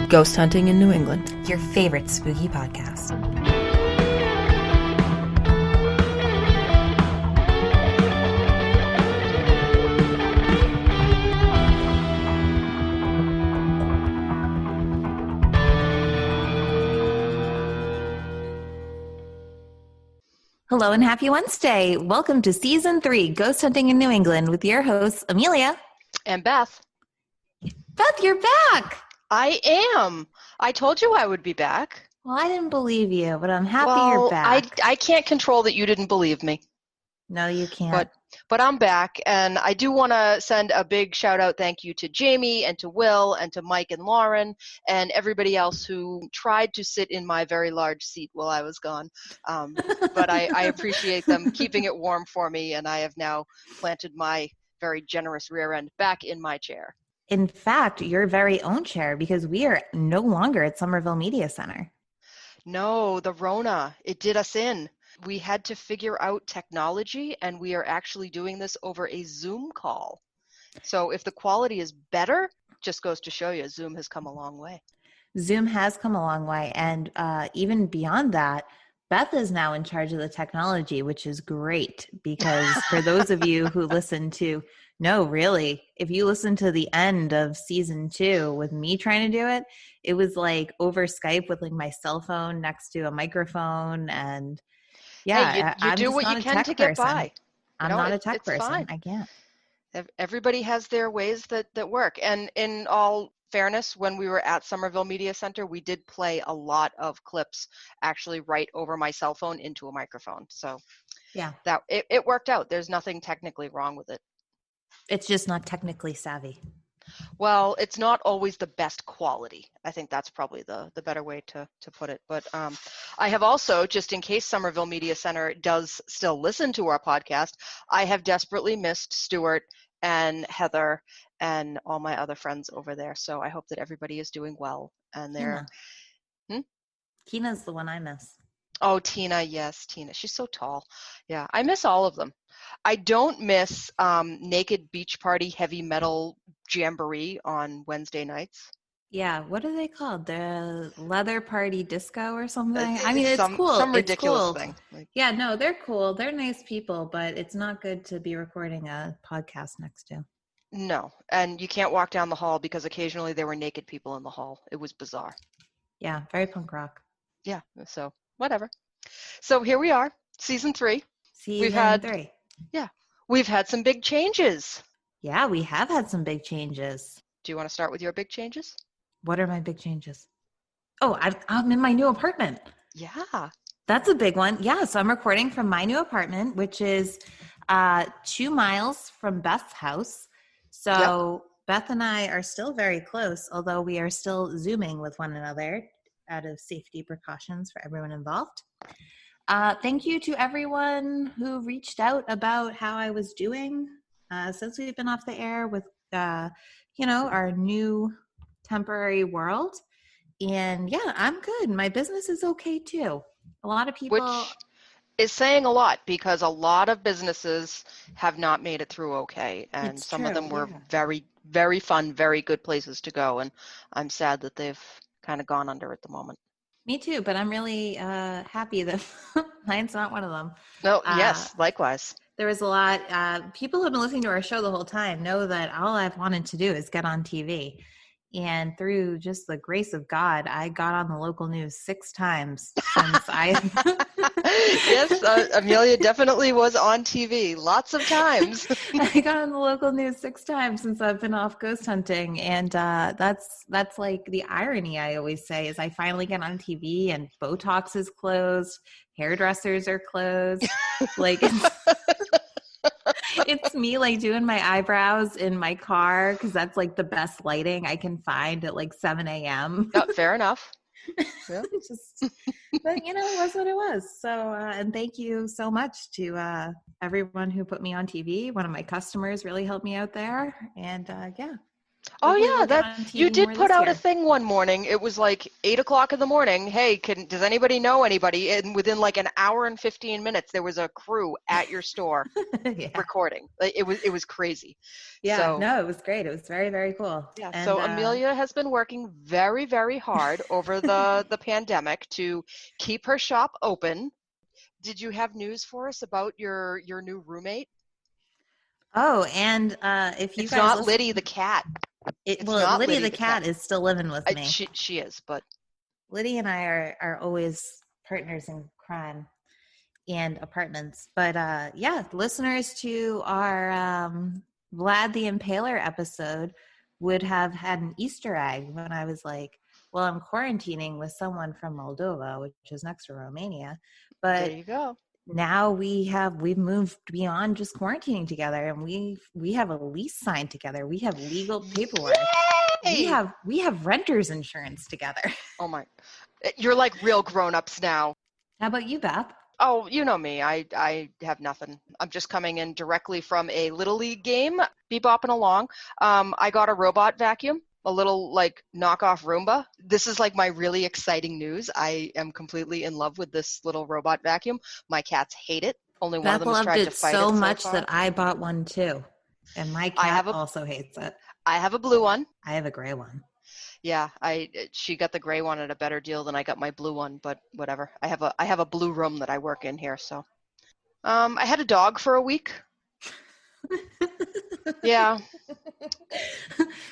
Ghost Hunting in New England. Your favorite spooky podcast. Hello and happy Wednesday. Welcome to Season 3, Ghost Hunting in New England with your hosts, Amelia. And Beth. Beth, you're back. I am. I told you I would be back. Well, I didn't believe you, but I'm happy you're back. I can't control that you didn't believe me. No, you can't. But I'm back, and I do want to send a big shout-out thank you to Jamie and to Will and to Mike and Lauren and everybody else who tried to sit in my very large seat while I was gone. But I appreciate them keeping it warm for me, and I have now planted my very generous rear end back in my chair. In fact, your very own chair, because we are no longer at Somerville Media Center. No, the Rona, it did us in. We had to figure out technology, and we are actually doing this over a Zoom call. So if the quality is better, just goes to show you, Zoom has come a long way. Zoom has come a long way. And even beyond that, Beth is now in charge of the technology, which is great because for those of you who listen to, no, really, if you listen to the end of season 2 with me trying to do it, it was like over Skype with like my cell phone next to a microphone and yeah, hey, you do what you can to get by. I'm not a tech person. Fine. I can't. Everybody has their ways that work. And in all fairness, when we were at Somerville Media Center, we did play a lot of clips actually right over my cell phone into a microphone. So yeah, that it worked out. There's nothing technically wrong with it. It's just not technically savvy. Well, it's not always the best quality. I think that's probably the better way to put it. But I have also, just in case Somerville Media Center does still listen to our podcast, I have desperately missed Stuart and Heather and all my other friends over there. So I hope that everybody is doing well. And they're... Kina's the one I miss. Oh, Tina, yes, Tina. She's so tall. Yeah, I miss all of them. I don't miss Naked Beach Party Heavy Metal Jamboree on Wednesday nights. Yeah, what are they called? The Leather Party Disco or something? I mean, it's cool. Some ridiculous cool. thing. Yeah, no, they're cool. They're nice people, but it's not good to be recording a podcast next to. No, and you can't walk down the hall because occasionally there were naked people in the hall. It was bizarre. Yeah, very punk rock. Yeah, so whatever. So here we are, season 3. Season 3. Yeah, we've had some big changes. Yeah, we have had some big changes. Do you want to start with your big changes? What are my big changes? Oh, I'm in my new apartment. Yeah. That's a big one. Yeah, so I'm recording from my new apartment, which is 2 miles from Beth's house. So yep. Beth and I are still very close, although we are still Zooming with one another out of safety precautions for everyone involved. Thank you to everyone who reached out about how I was doing since we've been off the air with, our new temporary world. And yeah, I'm good. My business is okay too. A lot of people... Which is saying a lot because a lot of businesses have not made it through okay. And some of them were very, very fun, very good places to go. And I'm sad that they've kind of gone under at the moment. Me too, but I'm really happy that mine's not one of them. No, yes, likewise. There was a lot. People who have been listening to our show the whole time know that all I've wanted to do is get on TV. And through just the grace of God, I got on the local news 6 times since I... Yes, Amelia definitely was on TV lots of times. I got on the local news 6 times since I've been off ghost hunting. And that's like the irony I always say is I finally get on TV and Botox is closed, hairdressers are closed. Like... It's me like doing my eyebrows in my car because that's like the best lighting I can find at like 7 a.m. Oh, fair enough. Yeah. But it was what it was. So, and thank you so much to everyone who put me on TV. One of my customers really helped me out there. And yeah. Oh Hopefully we'll yeah, get that on you TV did more put this out a year. thing one morning. It was like 8 o'clock in the morning. Hey, does anybody know anybody? And within like an hour and 15 minutes, there was a crew at your store Yeah. recording. Like, it was crazy. Yeah. So No, it was great. It was very, very cool. yeah, And so Amelia has been working very, very hard over the pandemic to keep her shop open. Did you have news for us about your new roommate? if you It's guys not Liddy the listen, cat. It's not Lydia Liddy the the cat. cat is still living with me. She is, but Lydia and I are always partners in crime and apartments. But yeah, listeners to our Vlad the Impaler episode would have had an Easter egg when I was like, well, I'm quarantining with someone from Moldova, which is next to Romania. there But you go. now we've moved beyond just quarantining together, and we have a lease signed together. We have legal paperwork. Yay! We have renters insurance together. Oh my, you're like real grown-ups now. How about you, Beth? Oh, you know me. I have nothing. I'm just coming in directly from a Little League game, bebopping along. I got a robot vacuum, a little like knockoff Roomba. This is like my really exciting news. I am completely in love with this little robot vacuum. My cats hate it. Only one of Beth them has loved tried to it fight so it so much far. that I bought one too. And my I cat have a also hates it. I have a blue one. I have a gray one. Yeah, she got the gray one at a better deal than I got my blue one, but whatever. I have a blue room that I work in here, so. I had a dog for a week. Yeah.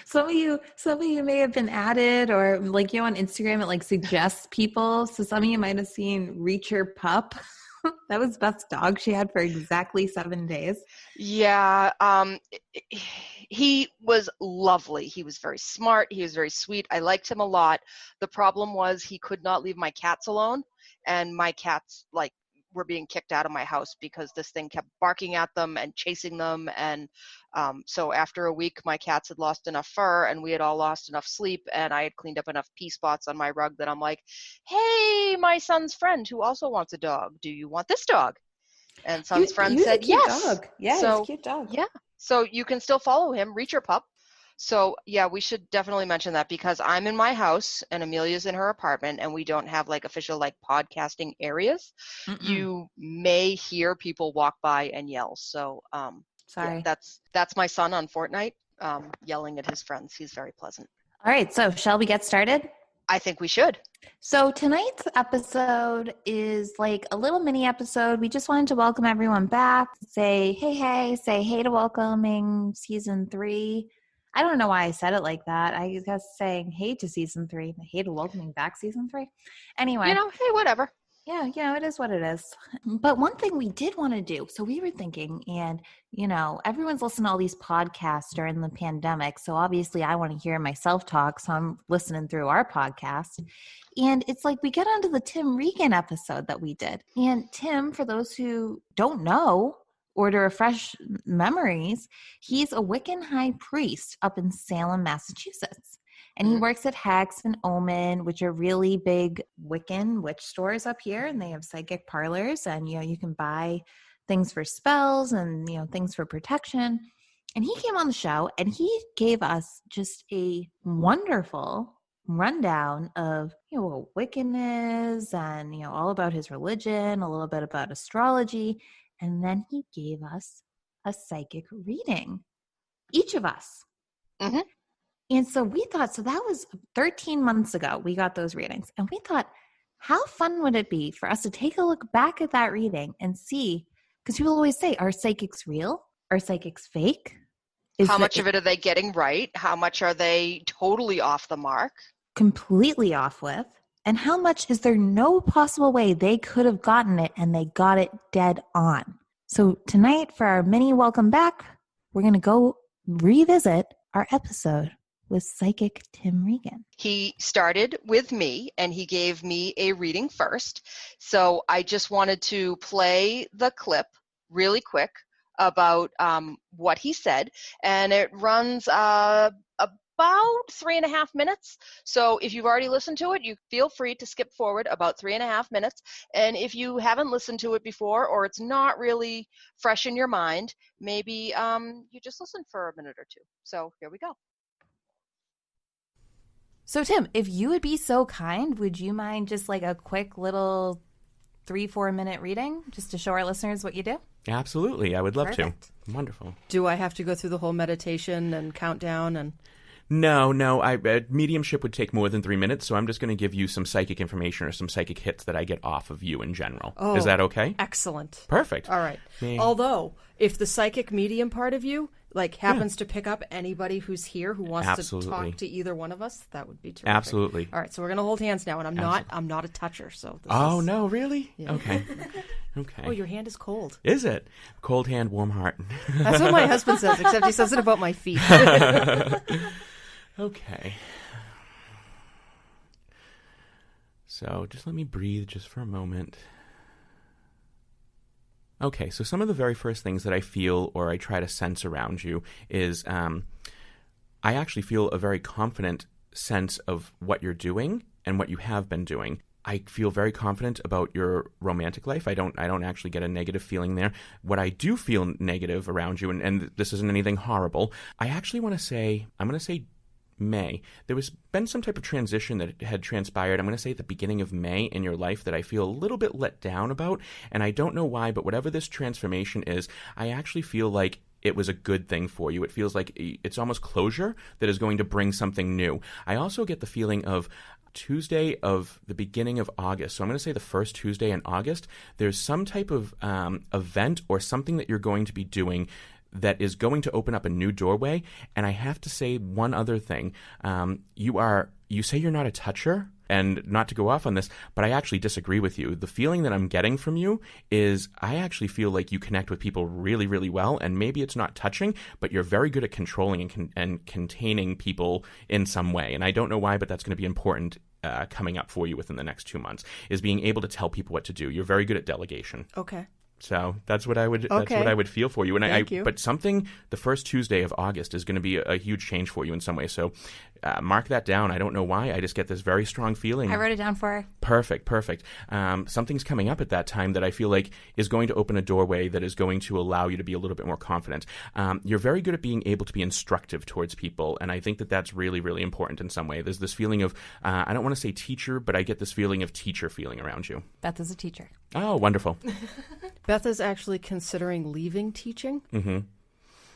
Some of you may have been added, or like on Instagram it like suggests people. So some of you might have seen Reacher Pup. That was Beth's dog she had for exactly 7 days. Yeah, he was lovely. He was very smart. He was very sweet. I liked him a lot. The problem was he could not leave my cats alone, and my cats like were being kicked out of my house because this thing kept barking at them and chasing them. And so after a week, my cats had lost enough fur, and we had all lost enough sleep, and I had cleaned up enough pee spots on my rug that I'm like, "Hey, my son's friend who also wants a dog. Do you want this dog?" And son's friend He was a said cute yes. dog. Yeah, he was a So cute dog. yeah, so you can still follow him, Reacher Pup. So yeah, we should definitely mention that because I'm in my house and Amelia's in her apartment, and we don't have like official like podcasting areas. Mm-mm. You may hear people walk by and yell. So yeah, Sorry. that's my son on Fortnite, yelling at his friends. He's very pleasant. All right, so shall we get started? I think we should. So tonight's episode is like a little mini episode. We just wanted to welcome everyone back, say hey to welcoming season 3. I don't know why I said it like that. I guess saying hey to season 3, hey to welcoming back season 3. Anyway. Hey, whatever. Yeah, it is what it is. But one thing we did want to do, so we were thinking, and everyone's listening to all these podcasts during the pandemic. So obviously I want to hear myself talk. So I'm listening through our podcast. And it's like we get onto the Tim Regan episode that we did. And Tim, for those who don't know, or to refresh memories, he's a Wiccan high priest up in Salem, Massachusetts. And he works at Hex and Omen, which are really big Wiccan witch stores up here. And they have psychic parlors. And, you can buy things for spells and, things for protection. And he came on the show and he gave us just a wonderful rundown of, what Wiccan is and, all about his religion, a little bit about astrology. And then he gave us a psychic reading, each of us. Mm-hmm. And so we thought, so that was 13 months ago, we got those readings. And we thought, how fun would it be for us to take a look back at that reading and see, because people always say, are psychics real? Are psychics fake? How much of it are they getting right? How much are they totally off the mark? Completely off with? And how much is there no possible way they could have gotten it and they got it dead on? So tonight for our mini welcome back, we're going to go revisit our episode with psychic Tim Regan. He started with me and he gave me a reading first. So I just wanted to play the clip really quick about what he said. And it runs about 3.5 minutes. So if you've already listened to it, you feel free to skip forward about 3.5 minutes. And if you haven't listened to it before, or it's not really fresh in your mind, maybe you just listen for a minute or two. So here we go. So Tim, if you would be so kind, would you mind just like a quick little 3-4 minute reading just to show our listeners what you do? Absolutely. I would love Perfect. to. Wonderful. Do I have to go through the whole meditation and countdown and... No. Mediumship would take more than 3 minutes, so I'm just going to give you some psychic information or some psychic hits that I get off of you in general. Oh, is that okay? Excellent. Perfect. All right. Although, if the psychic medium part of you happens to pick up anybody who's here who wants to talk to either one of us, that would be terrific. Absolutely. All right, so we're going to hold hands now, and I'm not a toucher, so no, really? Yeah. Okay. Okay. Oh, your hand is cold. Is it? Cold hand, warm heart. That's what my husband says, except he says it about my feet. Okay. So just let me breathe just for a moment. Okay, so some of the very first things that I feel or I try to sense around you is I actually feel a very confident sense of what you're doing and what you have been doing. I feel very confident about your romantic life. I don't actually get a negative feeling there. What I do feel negative around you, and this isn't anything horrible, I'm going to say May. There was been some type of transition that had transpired, I'm going to say at the beginning of May in your life that I feel a little bit let down about, and I don't know why, but whatever this transformation is, I actually feel like it was a good thing for you. It feels like it's almost closure that is going to bring something new. I also get the feeling of Tuesday of the beginning of August. So I'm going to say the first Tuesday in August, there's some type of event or something that you're going to be doing that is going to open up a new doorway. And I have to say one other thing. You say you're not a toucher, and not to go off on this, but I actually disagree with you. The feeling that I'm getting from you is I actually feel like you connect with people really, really well, and maybe it's not touching, but you're very good at controlling and containing people in some way. And I don't know why, but that's going to be important coming up for you within the next 2 months, is being able to tell people what to do. You're very good at delegation. Okay. So that's what I would feel for you. And Thank you. But something, the first Tuesday of August is going to be a huge change for you in some way. So mark that down. I don't know why. I just get this very strong feeling. I wrote it down for her. Perfect. Something's coming up at that time that I feel like is going to open a doorway that is going to allow you to be a little bit more confident. You're very good at being able to be instructive towards people, and I think that that's really, really important in some way. There's this feeling of, I don't want to say teacher, but I get this feeling of teacher feeling around you. Beth is a teacher. Oh, wonderful. Beth is actually considering leaving teaching. Mm-hmm.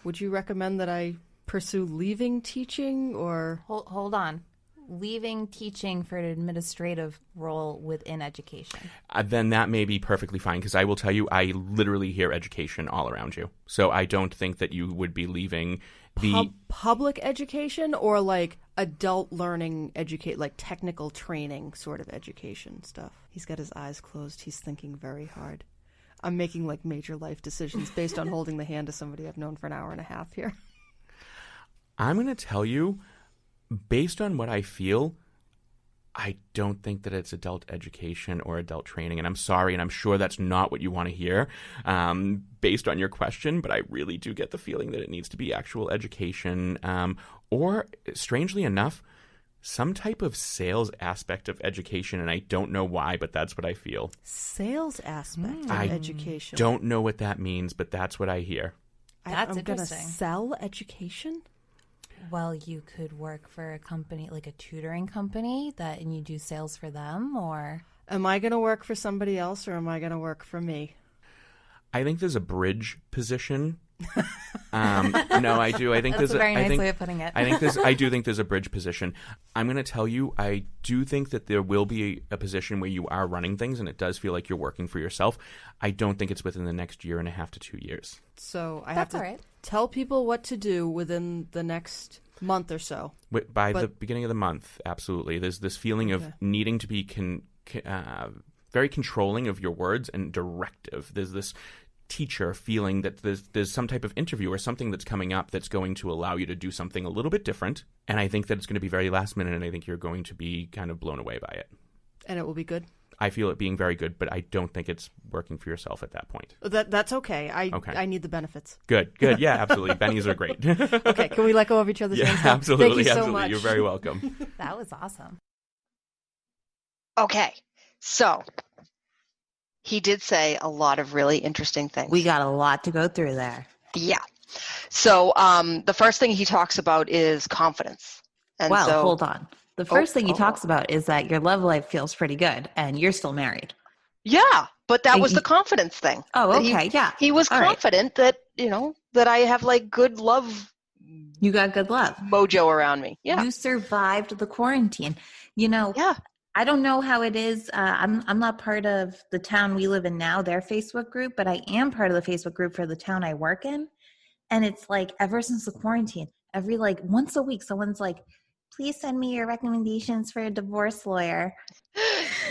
Would you recommend that I pursue leaving teaching, or... Hold on. Leaving teaching for an administrative role within education. Then that may be perfectly fine, because I will tell you, I literally hear education all around you. So I don't think that you would be leaving the... Public education, or like adult learning, like technical training sort of education stuff? He's got his eyes closed. He's thinking very hard. I'm making like major life decisions based on holding the hand of somebody I've known for an hour and a half here. I'm going to tell you, based on what I feel, I don't think that it's adult education or adult training. And I'm sorry, and I'm sure that's not what you want to hear based on your question, but I really do get the feeling that it needs to be actual education or, strangely enough, some type of sales aspect of education, and I don't know why, but that's what I feel. Sales aspect of education. Don't know what that means, but that's what I hear. That's I'm going to interesting. sell education? Well, you could work for a company, like a tutoring company, and you do sales for them, or... Am I going to work for somebody else, or am I going to work for me? I think there's a bridge position. No, I do. I think That's there's a very nice way of putting it. I do think there's a bridge position. I'm going to tell you, I do think that there will be a position where you are running things, and it does feel like you're working for yourself. I don't think it's within the next 1.5 to 2 years. So I have to tell people what to do within the next month or so. By the beginning of the month, absolutely. There's this feeling of needing to be very controlling of your words and directive. There's this teacher feeling that there's some type of interview or something that's coming up that's going to allow you to do something a little bit different. And I think that it's going to be very last minute, and I think you're going to be kind of blown away by it. And it will be good? I feel it being very good, but I don't think it's working for yourself at that point. That's okay. I need the benefits. Good. Yeah, absolutely. Bennies are great. Okay, can we let go of each other's hands? Yeah, absolutely. Thank you so absolutely. much. You're very welcome. That was awesome. Okay, so he did say a lot of really interesting things. We got a lot to go through there. Yeah. So the first thing he talks about is confidence. And hold on. The first thing he Oh. talks about is that your love life feels pretty good and you're still married. Yeah, but that was the confidence thing. Oh, That okay. Yeah. He was All right. confident that, that I have like good love You got good love. mojo around me. Yeah. You survived the quarantine. Yeah. I don't know how it is. I'm not part of the town we live in now, their Facebook group, but I am part of the Facebook group for the town I work in. And it's like ever since the quarantine, every like once a week, someone's like, please send me your recommendations for a divorce lawyer.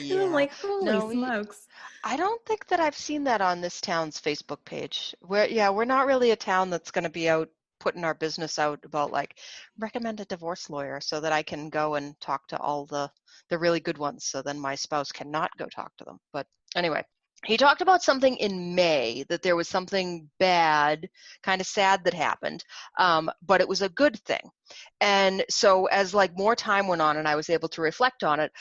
Yeah. And I'm like, holy smokes. I don't think that I've seen that on this town's Facebook page. We're not really a town that's going to be out putting our business out about like recommend a divorce lawyer so that I can go and talk to all the really good ones so then my spouse cannot go talk to them. But anyway, he talked about something in May, that there was something bad, kind of sad that happened, but it was a good thing. And so as like more time went on and I was able to reflect on it,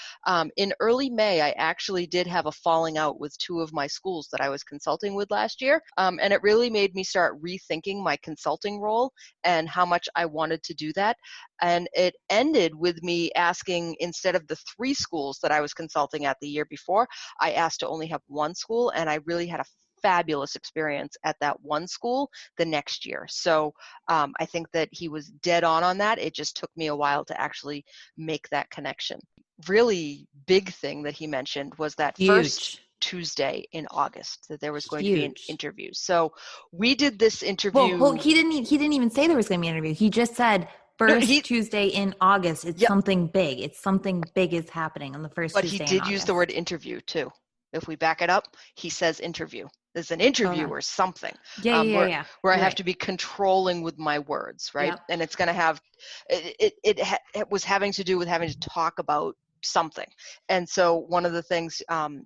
in early May, I actually did have a falling out with two of my schools that I was consulting with last year. And it really made me start rethinking my consulting role and how much I wanted to do that. And it ended with me asking, instead of the 3 schools that I was consulting at the year before, I asked to only have 1 school, and I really had a fabulous experience at that 1 school the next year. So I think that he was dead on that. It just took me a while to actually make that connection. Really big thing that he mentioned was that first Tuesday in August that there was going to be an interview. So we did this interview. Well, he didn't even say there was going to be an interview. He just said first Tuesday in August. It's something big. It's something big is happening on the first Tuesday in August. But he did use the word interview too. If we back it up, he says interview. There's an interview or something. Where I have to be controlling with my words, right? Yep. And it's going to have, it was having to do with having to talk about something. And so one of the things,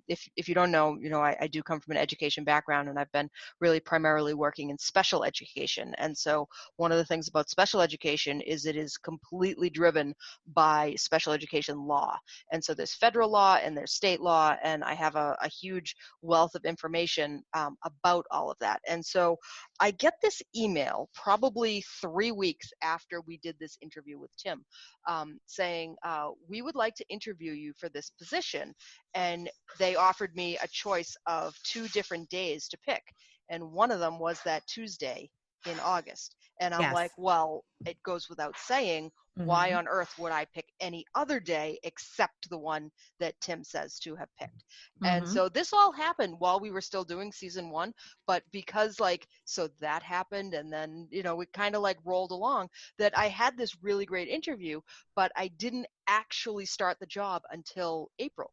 if you don't know, I do come from an education background, and I've been really primarily working in special education. And so one of the things about special education is it is completely driven by special education law. And so there's federal law and there's state law, and I have a huge wealth of information about all of that. And so I get this email probably 3 weeks after we did this interview with Tim, saying, we would like to interview you for this position. And they offered me a choice of 2 different days to pick. And one of them was that Tuesday in August. And I'm like, well, it goes without saying, why on earth would I pick any other day except the one that Tim says to have picked? And so this all happened while we were still doing season 1, but because so that happened, and then, it kind of like rolled along, that I had this really great interview, but I didn't actually start the job until April.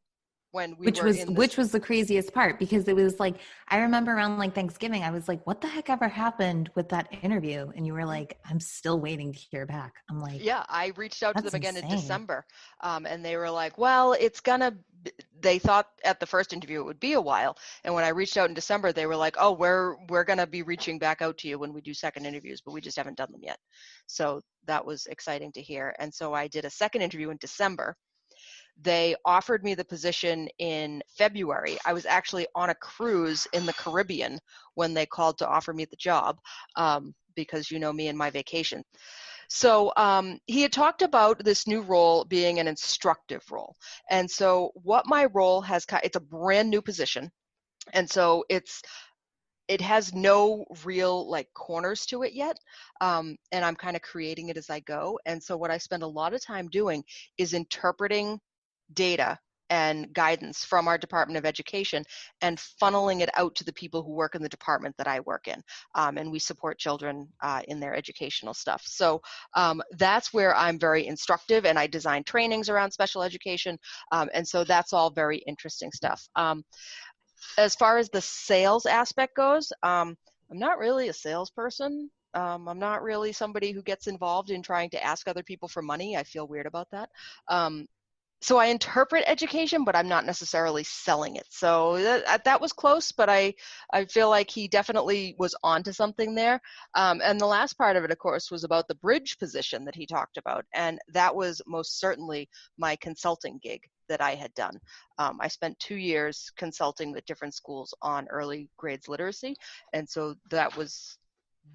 Which was the craziest part, because it was like, I remember around like Thanksgiving, I was like, what the heck ever happened with that interview? And you were like, I'm still waiting to hear back. I'm like, yeah, I reached out to them again in December. And they were like, well, they thought at the first interview it would be a while. And when I reached out in December, they were like, oh, we're going to be reaching back out to you when we do second interviews, but we just haven't done them yet. So that was exciting to hear. And so I did a second interview in December. They offered me the position in February. I was actually on a cruise in the Caribbean when they called to offer me the job, because me and my vacation. So he had talked about this new role being an instructive role. And so what my role it's a brand new position. And so it has no real corners to it yet. And I'm kind of creating it as I go. And so what I spend a lot of time doing is interpreting data and guidance from our Department of Education and funneling it out to the people who work in the department that I work in. And we support children in their educational stuff. So that's where I'm very instructive, and I design trainings around special education. And so that's all very interesting stuff. As far as the sales aspect goes, I'm not really a salesperson. I'm not really somebody who gets involved in trying to ask other people for money. I feel weird about that. So I interpret education, but I'm not necessarily selling it. So that was close, but I feel like he definitely was onto something there. And the last part of it, of course, was about the bridge position that he talked about. And that was most certainly my consulting gig that I had done. I spent 2 years consulting with different schools on early grades literacy. And so that was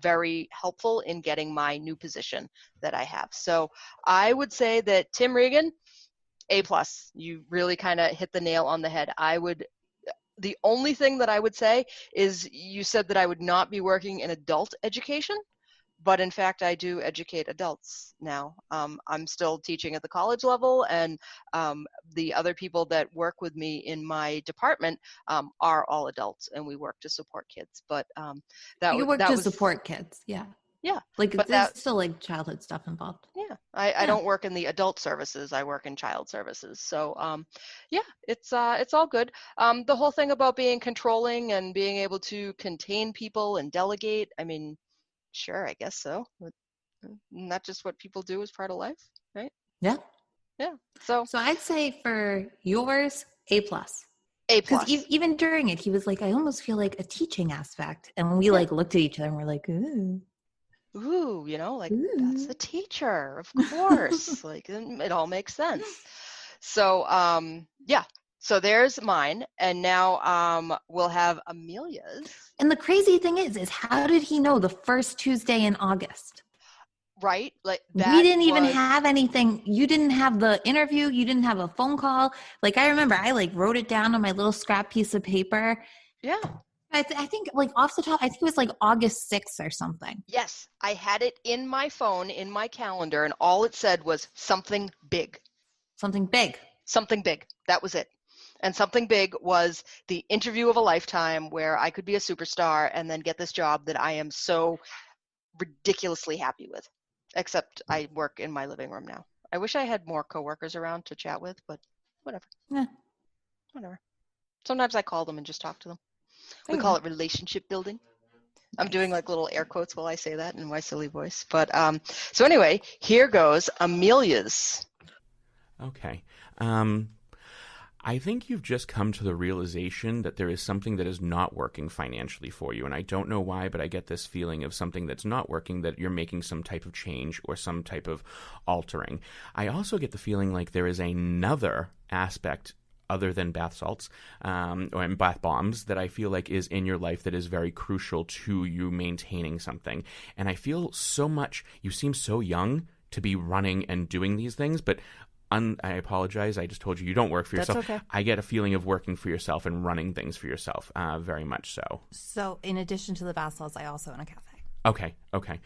very helpful in getting my new position that I have. So I would say that Tim Regan, A+. You really kind of hit the nail on the head. The only thing that I would say is you said that I would not be working in adult education, but in fact, I do educate adults now. I'm still teaching at the college level, and the other people that work with me in my department are all adults, and we work to support kids. But you work to support kids, yeah. Yeah, like but there's still like childhood stuff involved. Yeah, I don't work in the adult services. I work in child services. So yeah, it's all good. The whole thing about being controlling and being able to contain people and delegate, I mean, sure, I guess so. But not just what people do as part of life, right? Yeah. Yeah. So I'd say for yours, A+. A+. Because even during it, he was like, I almost feel like a teaching aspect. And when we like looked at each other and we're like, ooh. Ooh, like Ooh. That's the teacher, of course. Like it all makes sense. So yeah. So there's mine, and now we'll have Amelia's. And the crazy thing is how did he know the first Tuesday in August? Right? Like that. We didn't even have anything. You didn't have the interview. You didn't have a phone call. Like I remember I like wrote it down on my little scrap piece of paper. Yeah. I think like off the top, I think it was like August 6th or something. Yes. I had it in my phone, in my calendar, and all it said was something big. Something big. Something big. That was it. And something big was the interview of a lifetime where I could be a superstar and then get this job that I am so ridiculously happy with. Except I work in my living room now. I wish I had more coworkers around to chat with, but whatever. Yeah. Whatever. Sometimes I call them and just talk to them. We call it relationship building. I'm doing like little air quotes while I say that in my silly voice. But so anyway, here goes Amelia's. Okay. I think you've just come to the realization that there is something that is not working financially for you. And I don't know why, but I get this feeling of something that's not working, that you're making some type of change or some type of altering. I also get the feeling like there is another aspect other than bath salts or bath bombs that I feel like is in your life that is very crucial to you maintaining something. And I feel so much, you seem so young to be running and doing these things, but I apologize. I just told you don't work for yourself. That's okay. I get a feeling of working for yourself and running things for yourself, very much so. So in addition to the bath salts, I also own a cafe. Okay.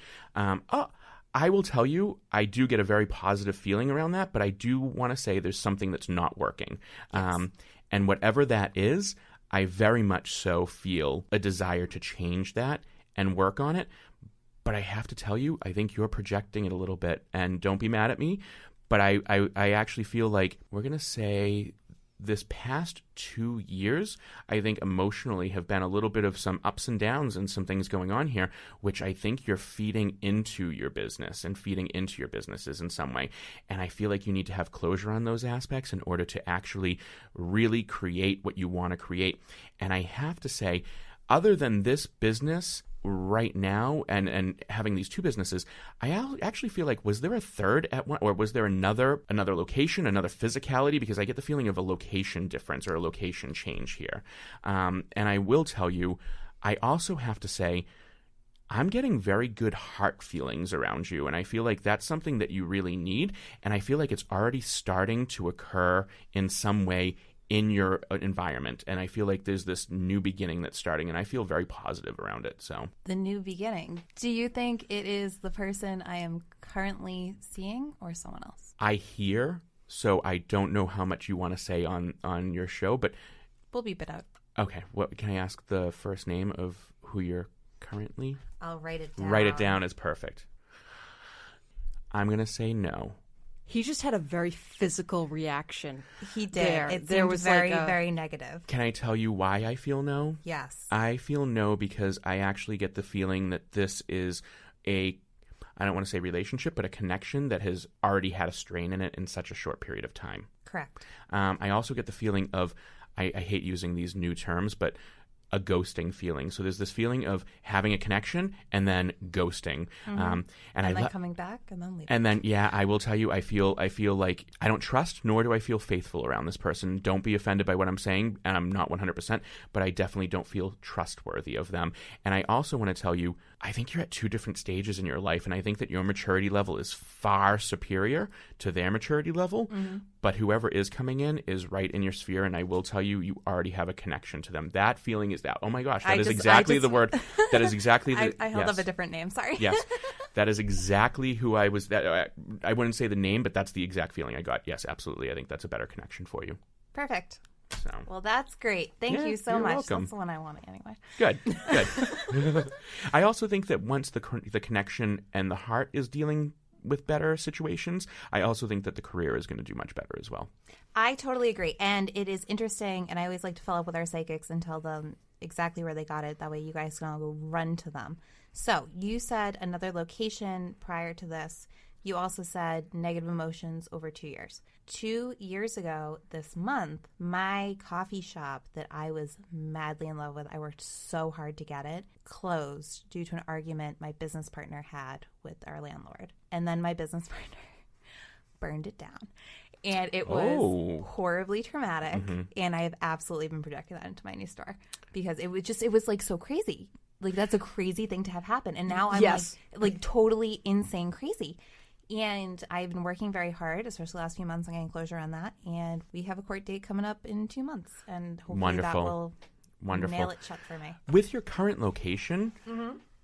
I will tell you, I do get a very positive feeling around that, but I do want to say there's something that's not working. Yes. And whatever that is, I very much so feel a desire to change that and work on it. But I have to tell you, I think you're projecting it a little bit, and don't be mad at me. But I actually feel like we're going to say this past 2 years, I think emotionally have been a little bit of some ups and downs and some things going on here, which I think you're feeding into your business and feeding into your businesses in some way. And I feel like you need to have closure on those aspects in order to actually really create what you want to create. And I have to say, other than this business right now and having these two businesses, I actually feel like, was there a third at one, or was there another location, another physicality? Because I get the feeling of a location difference or a location change here. And I will tell you, I also have to say, I'm getting very good heart feelings around you, and I feel like that's something that you really need, and I feel like it's already starting to occur in some way in your environment, and I feel like there's this new beginning that's starting, and I feel very positive around it. So The new beginning. Do you think it is the person I am currently seeing or someone else? I hear, so I don't know how much you want to say on your show, but We'll beep it out. okay, what can I ask the first name of who you're currently? I'll write it down. Write it down is perfect. I'm going to say no. He just had a very physical reaction. He did. There was very, like a- very negative. Can I tell you why I feel no? Yes. I feel no because I actually get the feeling that this is I don't want to say relationship, but a connection that has already had a strain in it in such a short period of time. Correct. I also get the feeling of, I hate using these new terms, but a ghosting feeling. So there's this feeling of having a connection and then ghosting. And I then coming back and then leaving. And then, yeah, I will tell you, I feel like I don't trust, nor do I feel faithful around this person. Don't be offended by what I'm saying, and I'm not 100%, but I definitely don't feel trustworthy of them. And I also want to tell you, I think you're at two different stages in your life, and I think that your maturity level is far superior to their maturity level. but whoever is coming in is right in your sphere, and I will tell you, you already have a connection to them. That feeling is that, oh my gosh, that is exactly the word. That is exactly the... I held up a different name, sorry. Yes, that is exactly who I was. I wouldn't say the name, but that's the exact feeling I got. Yes, absolutely. I think that's a better connection for you. Perfect. So. Well, that's great. Thank you so you're much. welcome. That's the one I wanted anyway. Good. I also think that once the connection and the heart is dealing with better situations, I also think that the career is going to do much better as well. I totally agree. And it is interesting, and I always like to follow up with our psychics and tell them exactly where they got it. That way you guys can all go run to them. So you said another location prior to this. You also said negative emotions over 2 years. 2 years ago this month, my coffee shop that I was madly in love with, I worked so hard to get it, closed due to an argument my business partner had with our landlord. And then my business partner burned it down. And it was horribly traumatic. Mm-hmm. And I have absolutely been projecting that into my new store because it was like so crazy. Like that's a crazy thing to have happen. And now I'm like totally insane crazy. And I've been working very hard, especially the last few months, on getting closure on that. And we have a court date coming up in 2 months. And hopefully that will nail it shut for me. With your current location,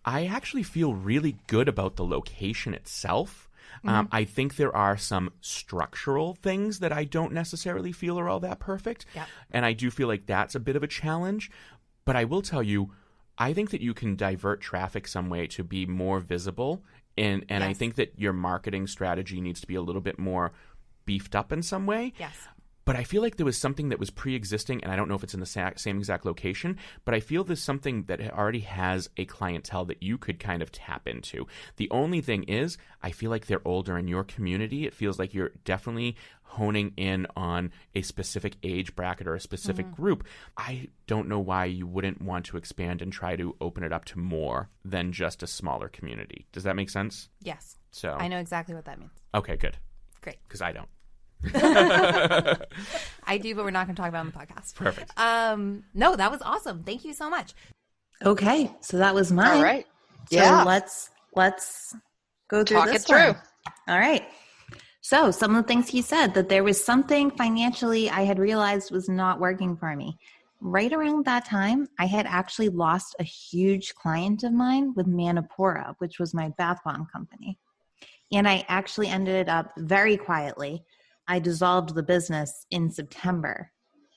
I actually feel really good about the location itself. I think there are some structural things that I don't necessarily feel are all that perfect. Yep. And I do feel like that's a bit of a challenge. But I will tell you, I think that you can divert traffic some way to be more visible. And yes. I think that your marketing strategy needs to be a little bit more beefed up in some way. Yes. But I feel like there was something that was pre-existing, and I don't know if it's in the same exact location, but I feel there's something that already has a clientele that you could kind of tap into. The only thing is, I feel like they're older in your community. It feels like you're definitely honing in on a specific age bracket or a specific group. I don't know why you wouldn't want to expand and try to open it up to more than just a smaller community. Does that make sense? Yes. So I know exactly what that means. Okay, good. Great. Because I don't. I do, but we're not going to talk about it on the podcast. Perfect. No, that was awesome. Thank you so much. Okay, so that was mine. All right. So let's go through Talk this it through. one. All right. So some of the things he said, that there was something financially I had realized was not working for me. Right around that time, I had actually lost a huge client of mine with Manipura, which was my bath bomb company. And I actually ended up very quietly. I dissolved the business in September.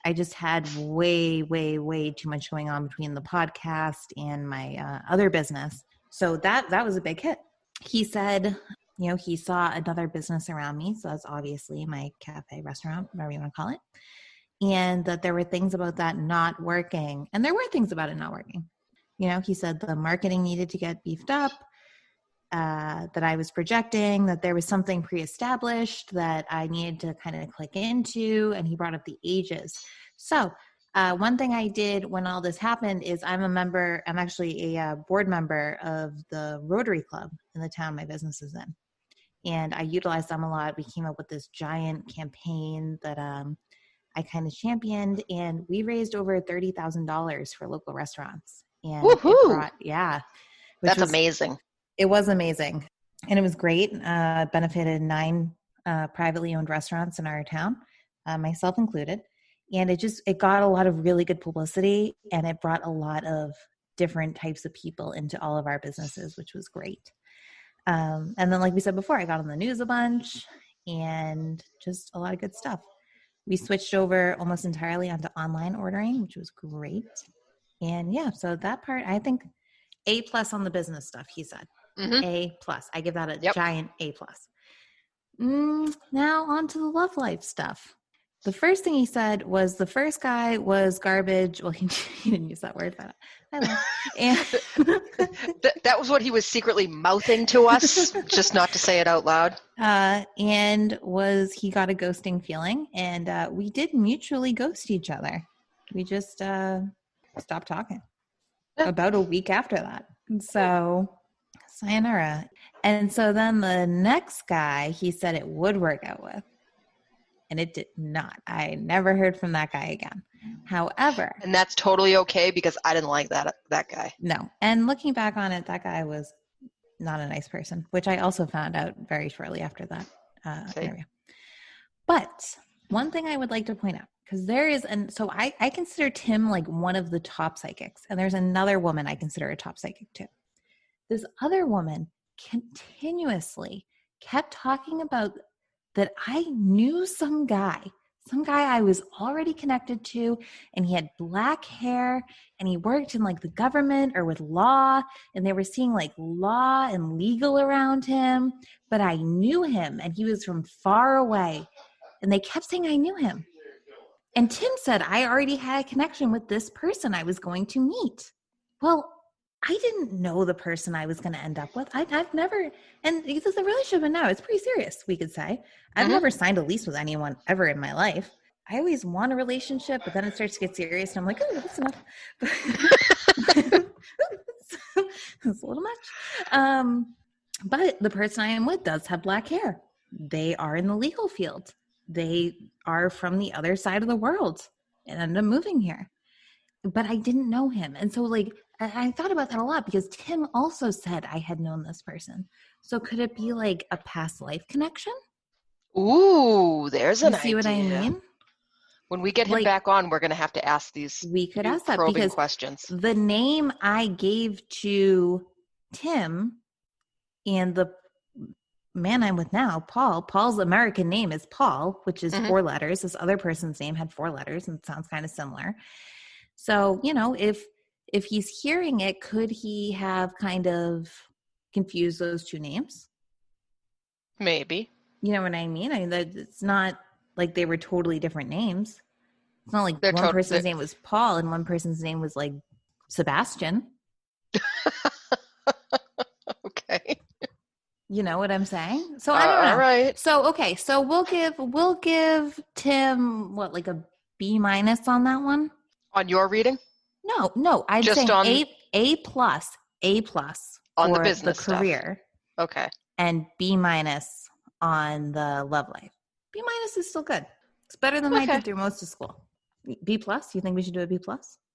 I just had way, way, way too much going on between the podcast and my other business. So that was a big hit. He said, he saw another business around me. So that's obviously my cafe, restaurant, whatever you want to call it. And that there were things about that not working. And there were things about it not working. He said the marketing needed to get beefed up. That I was projecting, that there was something pre-established that I needed to kind of click into, and he brought up the ages. So one thing I did when all this happened is I'm actually a board member of the Rotary Club in the town my business is in. And I utilized them a lot. We came up with this giant campaign that I kind of championed, and we raised over $30,000 for local restaurants. And woohoo! That's amazing. It was amazing. And it was great. Benefited 9 privately owned restaurants in our town, myself included. And it got a lot of really good publicity, and it brought a lot of different types of people into all of our businesses, which was great. And then, like we said before, I got on the news a bunch and just a lot of good stuff. We switched over almost entirely onto online ordering, which was great. And so that part, I think A+ on the business stuff, he said. Mm-hmm. A+. I give that a giant A+. Now on to the love life stuff. The first thing he said was the first guy was garbage. Well, he didn't use that word, but I know. And that was what he was secretly mouthing to us, just not to say it out loud. And he got a ghosting feeling, and we did mutually ghost each other. We just stopped talking about a week after that. So sayonara. And so then the next guy, he said it would work out with. And it did not. I never heard from that guy again. However. And that's totally okay, because I didn't like that guy. No. And looking back on it, that guy was not a nice person, which I also found out very shortly after that interview. But One thing I would like to point out, because there is, and so I consider Tim like one of the top psychics, and there's another woman I consider a top psychic too. This other woman continuously kept talking about that I knew some guy I was already connected to, and he had black hair, and he worked in like the government or with law, and they were seeing like law and legal around him, but I knew him, and he was from far away, and they kept saying I knew him. And Tim said I already had a connection with this person I was going to meet. Well, I didn't know the person I was going to end up with. I've never, and because the relationship now, it's pretty serious, we could say. I've never signed a lease with anyone ever in my life. I always want a relationship, but then it starts to get serious, and I'm like, oh, that's enough. That's a little much. But the person I am with does have black hair. They are in the legal field. They are from the other side of the world and ended up moving here. But I didn't know him. And so like, I thought about that a lot because Tim also said I had known this person. So could it be like a past life connection? Ooh, there's an idea. See what I mean? When we get him back on, we're going to have to ask these probing questions. The name I gave to Tim and the man I'm with now, Paul's American name is Paul, which is 4 letters. This other person's name had 4 letters and it sounds kind of similar. So, you know, if he's hearing it, could he have kind of confused those 2 names? Maybe. You know what I mean? I mean, it's not like they were totally different names. It's not like one person's name was Paul and one person's name was like Sebastian. Okay. You know what I'm saying? So I don't know. All right. So okay, so we'll give Tim what, like a B- on that one? On your reading? No, I'd just say on A plus on for the business career. Stuff. Okay. And B- on the love life. B- is still good. It's better than I did through most of school. B+? You think we should do a B+?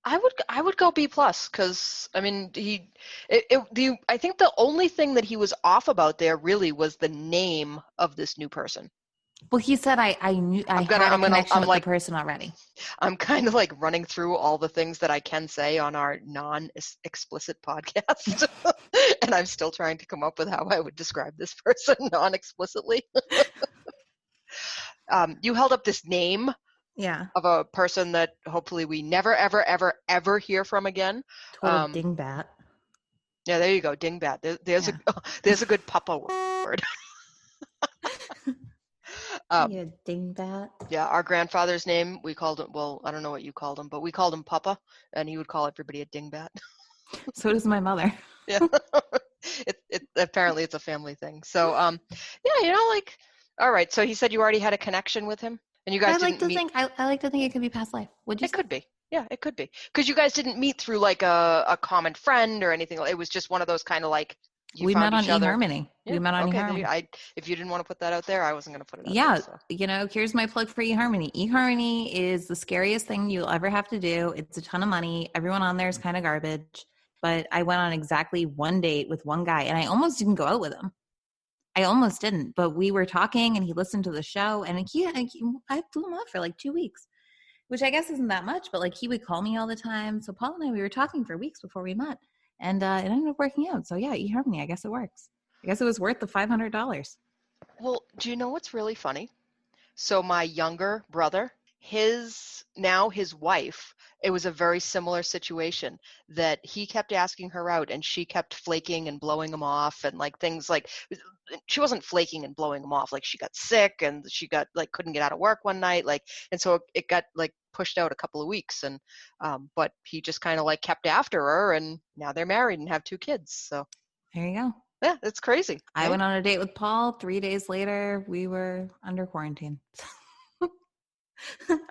I would go B+ because I mean I think the only thing that he was off about there really was the name of this new person. Well, he said I knew I had a connection with the person already. I'm kind of like running through all the things that I can say on our non-explicit podcast, and I'm still trying to come up with how I would describe this person non-explicitly. You held up this name. Yeah. Of a person that hopefully we never, ever, ever, ever hear from again. Total dingbat. Yeah, there you go, dingbat. There's a good papa word. Yeah, dingbat. Yeah, our grandfather's name, we called him, well, I don't know what you called him, but we called him Papa, and he would call everybody a dingbat. So does my mother. Yeah. Apparently it's a family thing. So, yeah, you know, like, all right, so he said you already had a connection with him? And you guys I like to think it could be past life. Would you? It could be. Yeah, it could be. Because you guys didn't meet through like a common friend or anything. It was just one of those kind of like we met on eHarmony. Yeah. We met on eHarmony. If you didn't want to put that out there, I wasn't going to put it out there. So. You know, here's my plug for eHarmony. eHarmony is the scariest thing you'll ever have to do. It's a ton of money. Everyone on there is kind of garbage. But I went on exactly one date with one guy, and I almost didn't go out with him. I almost didn't, but we were talking and he listened to the show and I blew him off for like 2 weeks, which I guess isn't that much, but like he would call me all the time. So Paul and I, we were talking for weeks before we met and it ended up working out. So yeah, eHarmony, I guess it works. I guess it was worth the $500. Well, do you know what's really funny? So my younger brother, his wife, it was a very similar situation that he kept asking her out and she kept flaking and blowing him off and like things like she wasn't flaking and blowing him off. Like she got sick and she got like couldn't get out of work one night. Like, and so it got like pushed out a couple of weeks and, but he just kind of like kept after her and now they're married and have 2 kids. So there you go. Yeah, it's crazy. I went on a date with Paul. 3 days later, we were under quarantine.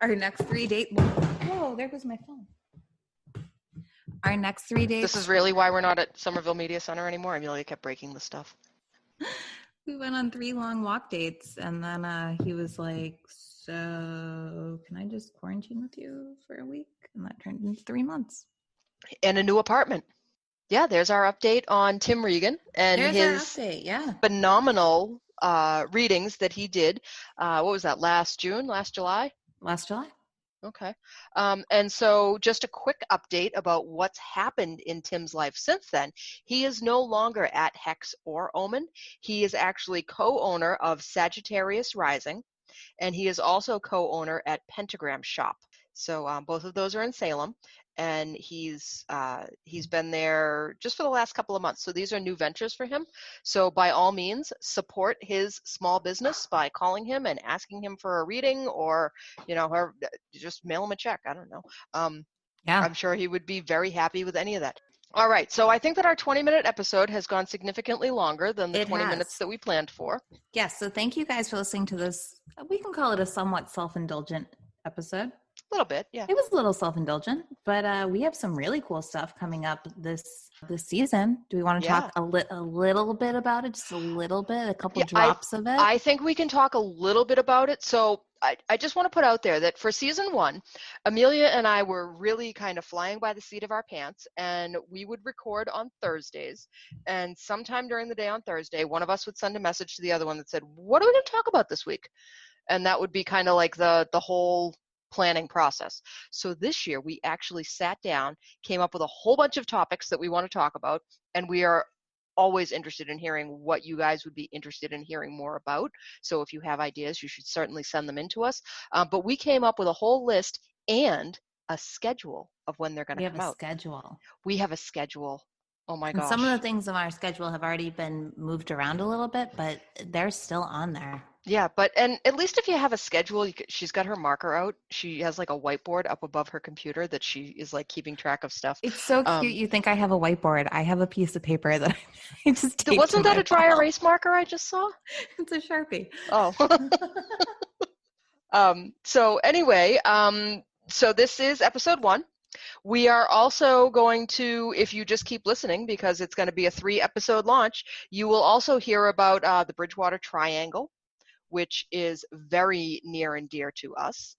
Our next 3 dates. Oh, there goes my phone. Our next 3 dates. This is really why we're not at Somerville Media Center anymore. Amelia kept breaking the stuff. We went on 3 long walk dates, and then he was like, "So, can I just quarantine with you for a week?" And that turned into 3 months. And a new apartment. Yeah, there's our update on Tim Regan and his phenomenal readings that he did. What was that, last July? Last July. Okay. And so just a quick update about what's happened in Tim's life since then. He is no longer at Hex or Omen. He is actually co-owner of Sagittarius Rising, and he is also co-owner at Pentagram Shop. So both of those are in Salem, and he's been there just for the last couple of months. So these are new ventures for him. So by all means, support his small business by calling him and asking him for a reading, or just mail him a check. I don't know. Yeah. I'm sure he would be very happy with any of that. All right, so I think that our 20-minute episode has gone significantly longer than the 20 minutes that we planned for. Yes, so thank you guys for listening to this. We can call it a somewhat self-indulgent episode. A little bit, yeah. It was a little self-indulgent, but we have some really cool stuff coming up this season. Do we want to talk a little bit about it? Just a little bit, a couple drops of it? I think we can talk a little bit about it. So I just want to put out there that for season 1, Amelia and I were really kind of flying by the seat of our pants, and we would record on Thursdays. And sometime during the day on Thursday, one of us would send a message to the other one that said, "What are we going to talk about this week?" And that would be kind of like the whole planning process. So this year we actually sat down, came up with a whole bunch of topics that we want to talk about, and we are always interested in hearing what you guys would be interested in hearing more about. So if you have ideas, you should certainly send them in to us. But we came up with a whole list and a schedule of when they're going to come out. We have a schedule. Oh my gosh. Some of the things on our schedule have already been moved around a little bit, but they're still on there. Yeah, and at least if you have a schedule, she's got her marker out. She has like a whiteboard up above her computer that she is like keeping track of stuff. It's so cute. You think I have a whiteboard. I have a piece of paper that I just taped. Wasn't that a dry erase marker I just saw? It's a Sharpie. Oh. So anyway, so this is episode 1. We are also going to, if you just keep listening, because it's going to be a 3-episode launch, you will also hear about the Bridgewater Triangle, which is very near and dear to us.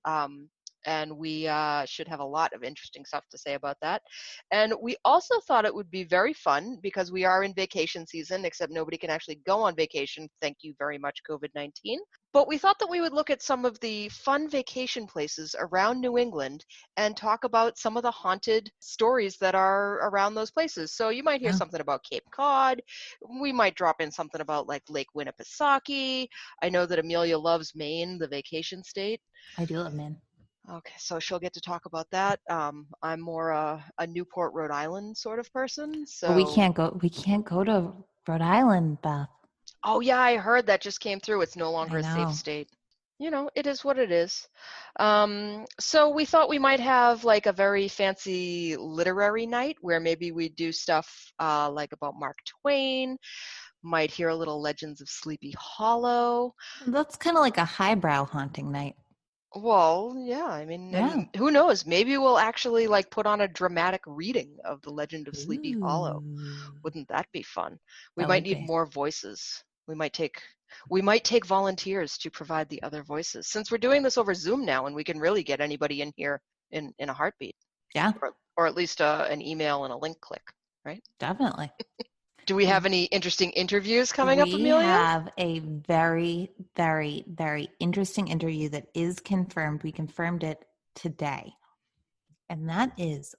And we should have a lot of interesting stuff to say about that. And we also thought it would be very fun, because we are in vacation season, except nobody can actually go on vacation. Thank you very much, COVID-19. But we thought that we would look at some of the fun vacation places around New England and talk about some of the haunted stories that are around those places. So you might hear something about Cape Cod. We might drop in something about like Lake Winnipesaukee. I know that Amelia loves Maine, the vacation state. I do love Maine. Okay, so she'll get to talk about that. I'm more a Newport, Rhode Island sort of person. So but we can't go to Rhode Island, Beth. Oh yeah, I heard that just came through. It's no longer a safe state. It is what it is. So we thought we might have like a very fancy literary night where maybe we do stuff like about Mark Twain. Might hear a little Legends of Sleepy Hollow. That's kind of like a highbrow haunting night. Well, yeah, I mean, and who knows? Maybe we'll actually like put on a dramatic reading of The Legend of Sleepy Hollow. Wouldn't that be fun? We might need more voices. We might take volunteers to provide the other voices, since we're doing this over Zoom now, and we can really get anybody in here in a heartbeat. Yeah. Or at least an email and a link click, right? Definitely. Do we have any interesting interviews coming up, Amelia? We have a very, very, very interesting interview that is confirmed. We confirmed it today. And that is,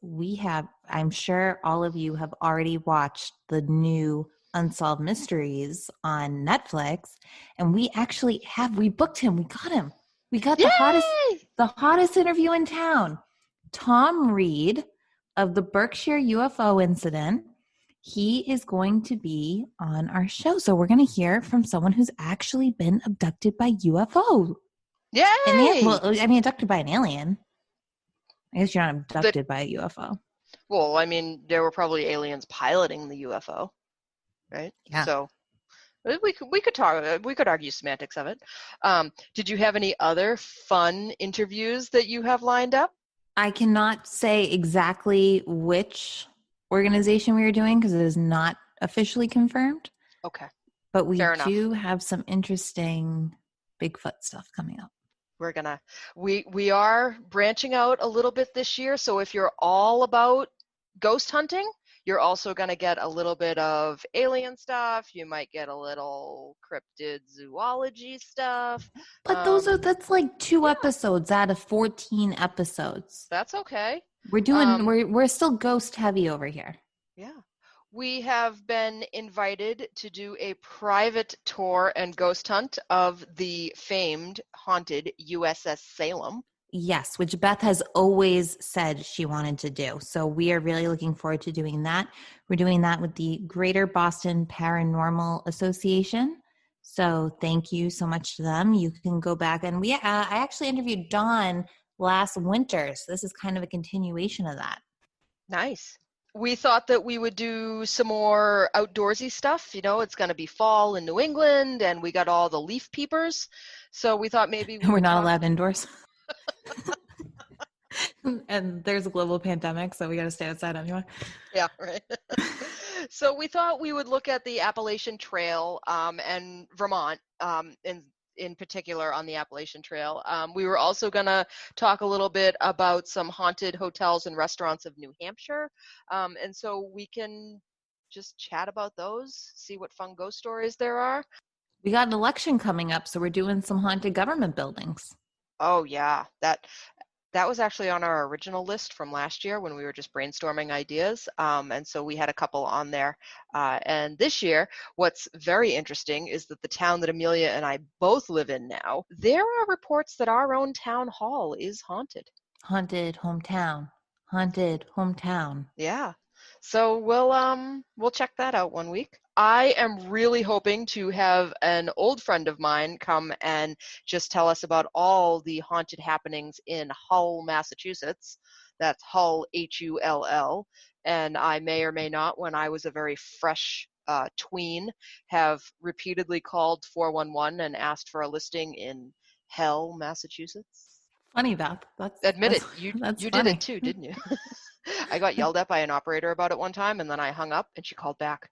I'm sure all of you have already watched the new Unsolved Mysteries on Netflix. And we booked him. We got him. We got the hottest interview in town. Tom Reed of the Berkshire UFO incident. He is going to be on our show. So we're going to hear from someone who's actually been abducted by UFO. Yay! Abducted by an alien. I guess you're not abducted by a UFO. Well, I mean, there were probably aliens piloting the UFO, right? Yeah. So we could argue semantics of it. Did you have any other fun interviews that you have lined up? I cannot say exactly which organization we are doing because it is not officially confirmed. Okay. But we do have some interesting Bigfoot stuff coming up. We are branching out a little bit this year. So if you're all about ghost hunting, You're also going to get a little bit of alien stuff. You might get a little cryptid zoology stuff. But that's like 2 episodes out of 14 episodes. That's okay. We're still ghost heavy over here. Yeah. We have been invited to do a private tour and ghost hunt of the famed haunted USS Salem. Yes, which Beth has always said she wanted to do. So we are really looking forward to doing that. We're doing that with the Greater Boston Paranormal Association. So thank you so much to them. You can go back and I actually interviewed Dawn last winter. So this is kind of a continuation of that. Nice. We thought that we would do some more outdoorsy stuff. You know, it's going to be fall in New England and we got all the leaf peepers. So we thought maybe we're not allowed indoors. And there's a global pandemic, so we got to stay outside anyway. Yeah, right. So we thought we would look at the Appalachian Trail and Vermont in particular on the Appalachian Trail. We were also going to talk a little bit about some haunted hotels and restaurants of New Hampshire. And so we can just chat about those, see what fun ghost stories there are. We got an election coming up, so we're doing some haunted government buildings. Oh, yeah. That was actually on our original list from last year when we were just brainstorming ideas. And so we had a couple on there. And this year, what's very interesting is that the town that Amelia and I both live in now, there are reports that our own town hall is haunted. Haunted hometown. Haunted hometown. Yeah. So we'll check that out one week. I am really hoping to have an old friend of mine come and just tell us about all the haunted happenings in Hull, Massachusetts. That's Hull, Hull. And I may or may not, when I was a very fresh tween, have repeatedly called 411 and asked for a listing in Hell, Massachusetts. Funny, Beth. Admit it. You funny. did it too, didn't you? I got yelled at by an operator about it one time, and then I hung up, and she called back.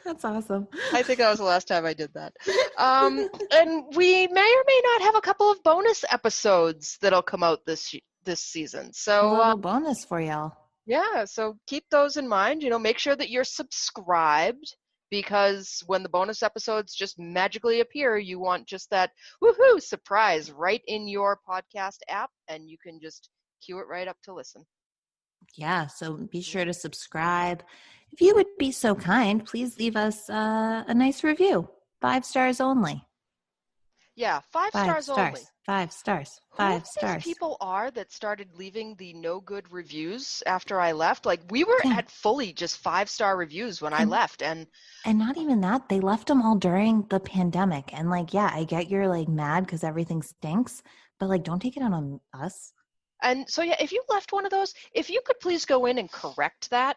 That's awesome. I think that was the last time I did that. And we may or may not have a couple of bonus episodes that'll come out this season. So a little bonus for y'all. Yeah, so keep those in mind. You know, make sure that you're subscribed, because when the bonus episodes just magically appear, you want just that woohoo surprise right in your podcast app, and you can just cue it right up to listen. Yeah, so be sure to subscribe. If you would be so kind, please leave us a nice review. 5 stars only. Yeah, 5 stars only. 5 stars. Who 5 stars. these people are that started leaving the no good reviews after I left? Like, we were at fully just 5-star reviews when I left, and not even that. They left them all during the pandemic. And like, yeah, I get you're like mad because everything stinks, but like, don't take it out on us. And so, yeah, if you left one of those, if you could please go in and correct that.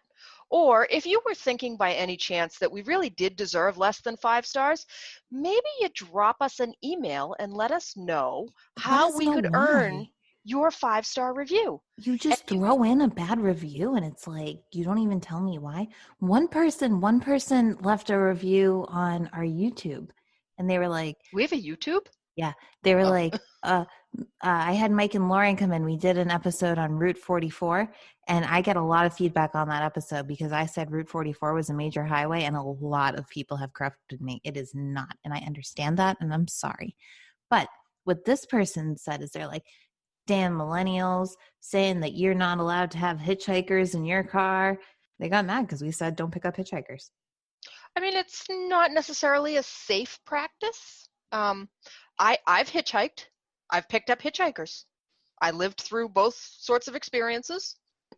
Or if you were thinking by any chance that we really did deserve less than 5 stars, maybe you drop us an email and let us know how we could earn your 5-star review. You just throw in a bad review and it's like, you don't even tell me why. One person left a review on our YouTube and they were like, we have a YouTube? Yeah. They were like, I had Mike and Lauren come in. We did an episode on Route 44, and I get a lot of feedback on that episode because I said Route 44 was a major highway, and a lot of people have corrected me. It is not, and I understand that, and I'm sorry. But what this person said is they're like, damn millennials saying that you're not allowed to have hitchhikers in your car. They got mad because we said don't pick up hitchhikers. I mean, it's not necessarily a safe practice. I've hitchhiked. I've picked up hitchhikers. I lived through both sorts of experiences.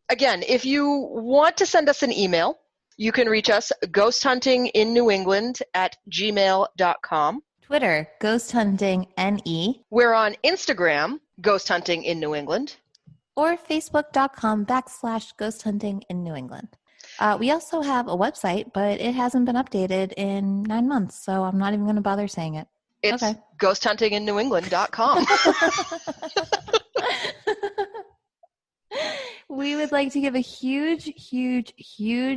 Again, if you want to send us an email, you can reach us ghosthuntinginnewengland@gmail.com. Twitter, ghosthuntingne. We're on Instagram, Ghost Hunting in New England. Or facebook.com/ghosthuntinginnewengland. We also have a website, but it hasn't been updated in 9 months, so I'm not even going to bother saying it. It's ghosthuntinginnewengland.com. We would like to give a huge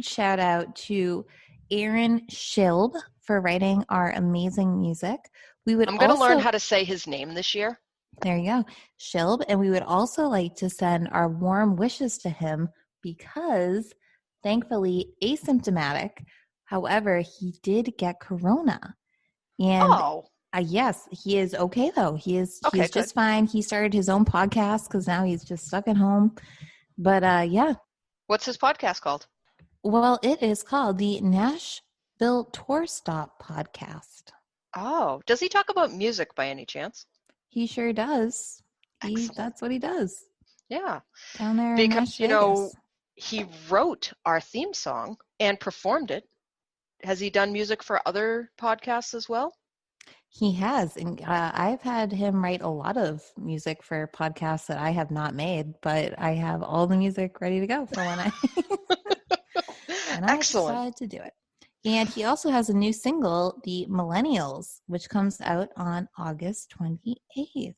shout out to Aaron Schilb for writing our amazing music. I'm going to learn how to say his name this year. There you go, Schilb. And we would also like to send our warm wishes to him because thankfully asymptomatic. However, he did get corona. And yes, he is okay though. He is Okay, just fine. He started his own podcast because now he's just stuck at home. But yeah. What's his podcast called? Well, it is called the Nashville Tour Stop Podcast. Oh, does he talk about music by any chance? He sure does. That's what he does. Yeah. Down there because, in Vegas. He wrote our theme song and performed it. Has he done music for other podcasts as well? He has. And I've had him write a lot of music for podcasts that I have not made, but I have all the music ready to go for when I and I decided to do it. And he also has a new single, The Millennials, which comes out on August 28th.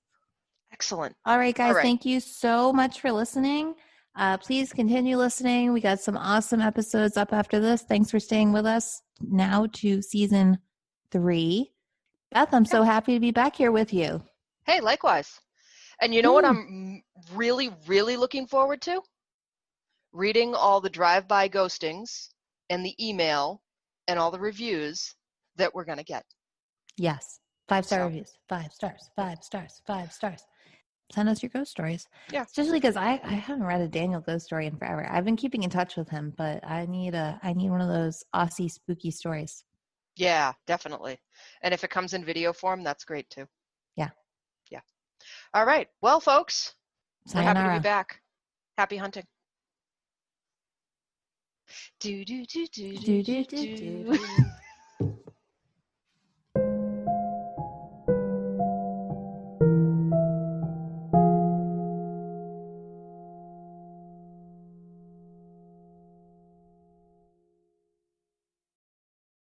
Excellent. All right, guys. Thank you so much for listening. Please continue listening. We got some awesome episodes up after this. Thanks for staying with us now to season 3. Beth, I'm so happy to be back here with you. Hey, likewise. And you know what I'm really, really looking forward to? Reading all the drive-by ghostings and the email and all the reviews that we're going to get. Yes. 5-star reviews. 5 stars. 5 stars. 5 stars. Send us your ghost stories. Yeah. Especially because I haven't read a Daniel ghost story in forever. I've been keeping in touch with him, but I need one of those Aussie spooky stories. Yeah, definitely. And if it comes in video form, that's great too. Yeah. Yeah. All right. Well, folks, Sayonara. we're happy to be back. Happy hunting. Do do do do do do do.